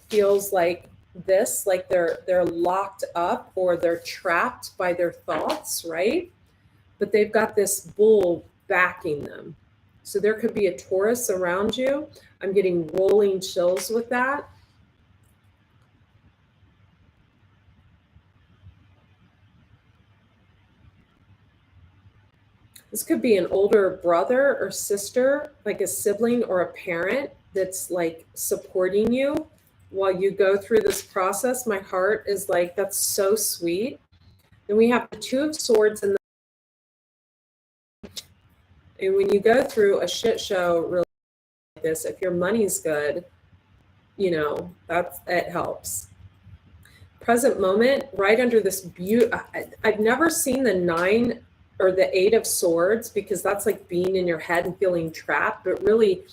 feels like this, like they're locked up or they're trapped by their thoughts, right? But they've got this bull backing them. So there could be a Taurus around you. I'm getting rolling chills with that. This could be an older brother or sister, like a sibling or a parent that's like supporting you while you go through this process. My heart is like, that's so sweet. Then we have the Two of Swords and when you go through a shit show really like this, if your money's good, you know, it helps. Present moment, right under this I've never seen the 9 or the 8 of Swords because that's like being in your head and feeling trapped, but really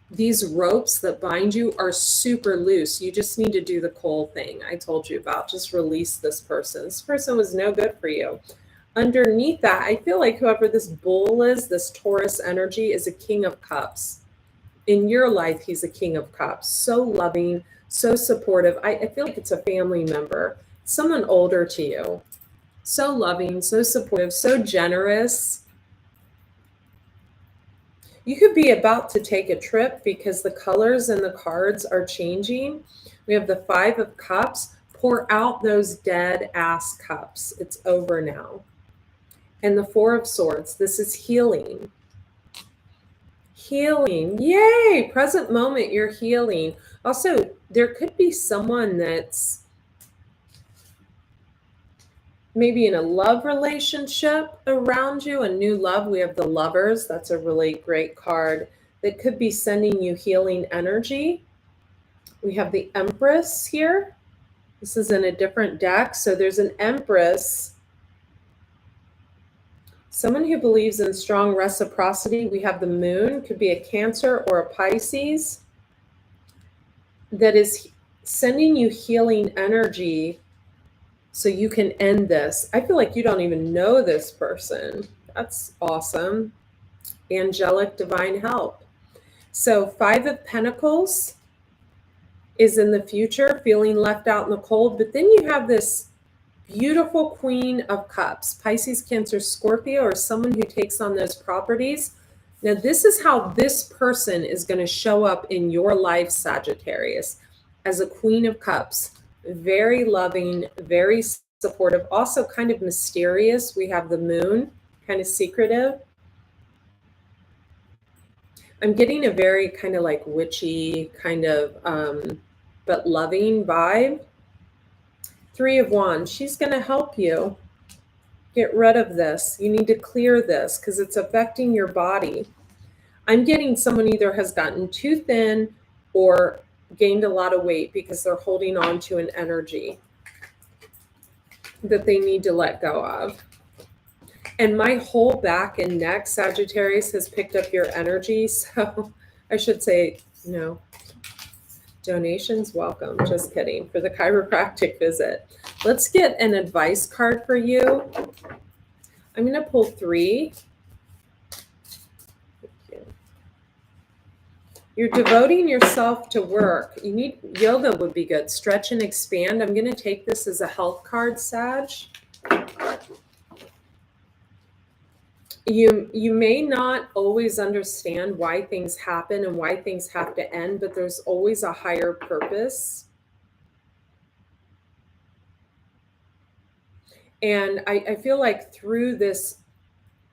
these ropes that bind you are super loose. You just need to do the Cole thing I told you about. Just release this person. This person was no good for you. Underneath that, I feel like whoever this bull is, this Taurus energy, is a King of Cups. In your life, he's a King of Cups. So loving, so supportive. I feel like it's a family member, someone older to you. So loving, so supportive, so generous. You could be about to take a trip because the colors and the cards are changing. We have the 5 of Cups. Pour out those dead ass cups. It's over now. And the 4 of Swords. This is healing. Healing. Yay! Present moment, you're healing. Also, there could be someone that's maybe in a love relationship around you, a new love. We have the Lovers. That's a really great card that could be sending you healing energy. We have the Empress here. This is in a different deck. So there's an Empress, someone who believes in strong reciprocity. We have the Moon, could be a Cancer or a Pisces, that is sending you healing energy so you can end this. I feel like you don't even know this person. That's awesome. Angelic divine help. So 5 of Pentacles is in the future, feeling left out in the cold. But then you have this beautiful Queen of Cups, Pisces, Cancer, Scorpio, or someone who takes on those properties. Now, this is how this person is going to show up in your life, Sagittarius, as a Queen of Cups. Very loving, very supportive, also kind of mysterious. We have the Moon, kind of secretive. I'm getting a very kind of like witchy, kind of, but loving vibe. 3 of Wands, she's going to help you get rid of this. You need to clear this because it's affecting your body. I'm getting someone either has gotten too thin or gained a lot of weight because they're holding on to an energy that they need to let go of. And my whole back and neck, Sagittarius, has picked up your energy. So I should say, no, donations welcome. Just kidding. For the chiropractic visit. Let's get an advice card for you. I'm going to pull 3. You're devoting yourself to work. You need yoga would be good. Stretch and expand. I'm going to take this as a health card, Sag. You may not always understand why things happen and why things have to end, but there's always a higher purpose. And I feel like through this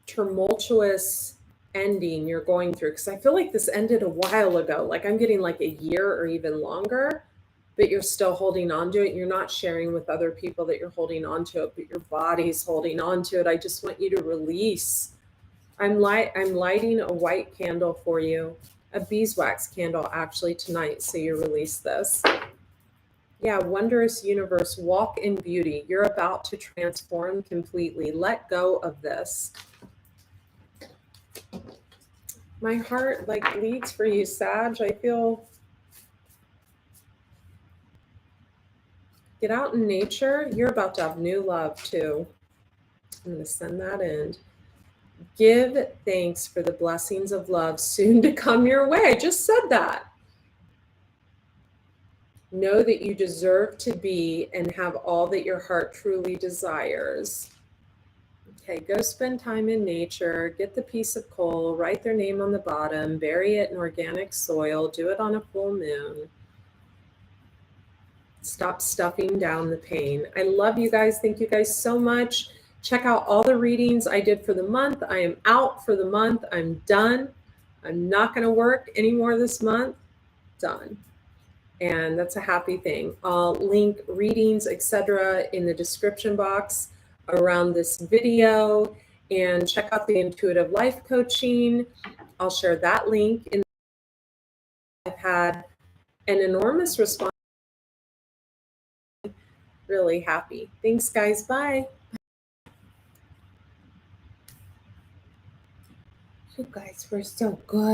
tumultuous ending you're going through, because I feel like this ended a while ago, like I'm getting like a year or even longer, but you're still holding on to it. You're not sharing with other people that you're holding on to it, but your body's holding on to it. I just want you to release. I'm lighting a white candle for you, a beeswax candle actually tonight, so you release this. Yeah, wondrous universe, walk in beauty. You're about to transform completely. Let go of this. My heart like bleeds for you, Sag. I feel Get out in nature. You're about to have new love too. I'm going to send that in. Give thanks for the blessings of love soon to come your way. I just said that. Know that you deserve to be and have all that your heart truly desires. Okay, go spend time in nature, get the piece of coal, write their name on the bottom, bury it in organic soil, do it on a full moon. Stop stuffing down the pain. I love you guys. Thank you guys so much. Check out all the readings I did for the month. I am out for the month. I'm done. I'm not going to work anymore this month. Done. And that's a happy thing. I'll link readings, etc. in the description box around this video, and check out the intuitive life coaching. I'll share that link. I've had an enormous response. Really happy. Thanks, guys. Bye. You guys were so good.